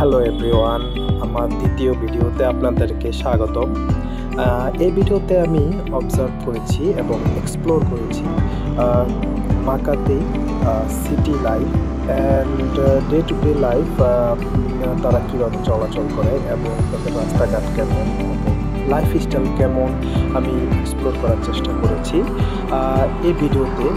Hello everyone, আমার দ্বিতীয় ভিডিওতে আপনাদেরকে স্বাগতম। এই ভিডিওতে আমি অবজার্ভ করেছি এবং এক্সপ্লোর করেছি মাকাতে city life and day to day life, তারা কীভাবে চলাচল করে এবং তাদের রাস্তাঘাট কেমন, লাইফস্টাইল কেমন, আমি এক্সপ্লোর করার চেষ্টা করেছি। এই ভিডিওতে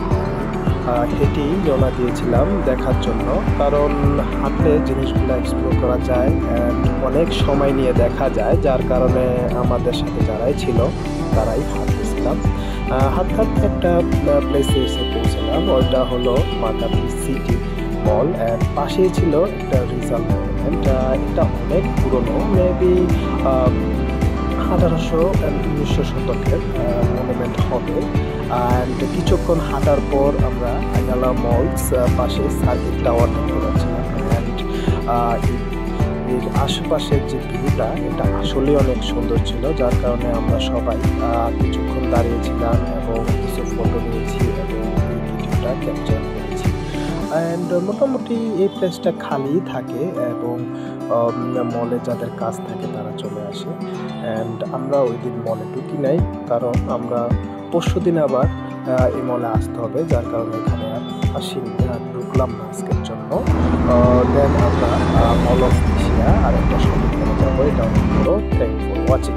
হেঁটেই রওনা দিয়েছিলাম দেখার জন্য, কারণ হাঁটলে জিনিসগুলো এক্সপ্লোর করা যায় অ্যান্ড অনেক সময় নিয়ে দেখা যায়, যার কারণে আমাদের সাথে যারাই ছিল তারাই হাঁটতেছিলাম। হাঁটতে হাঁটতে একটা প্লেসে এসে পৌঁছলাম, ওইটা হলো মাকাতি সিটি মল অ্যান্ড পাশেই ছিল একটা রিজার্ভ মনুমেন্ট। এটা অনেক পুরনো, মেবি 1800-1900 শতকের মনুমেন্ট হবে। অ্যান্ড কিছুক্ষণ হাঁটার পর আমরা আইনালা মলস পাশে সার্কিট টাওয়ার দেখতে পাচ্ছিলাম। অ্যান্ড এর আশেপাশের যে ভিউটা, এটা আসলে অনেক সুন্দর ছিল, যার কারণে আমরা সবাই কিছুক্ষণ দাঁড়িয়েছিলাম এবং কিছু ফটো নিয়েছি এবং এই ভিডিওটা ক্যাপচার করেছি। অ্যান্ড মোটামুটি এই প্লেসটা খালি থাকে এবং মলে যাদের কাজ থাকে তারা চলে আসে। অ্যান্ড আমরা ওই দিন মলে ঢুকি নাই, কারণ আমরা পরশু দিন আবার এই মলে আসতে হবে, যার কারণে এখানে ঢুকলাম না আজকের জন্য। দেন আমরা মল অফ এশিয়া আর একটা শপিং মলে যাবো। এটা হলো থ্যাংক ফর ওয়াচিং।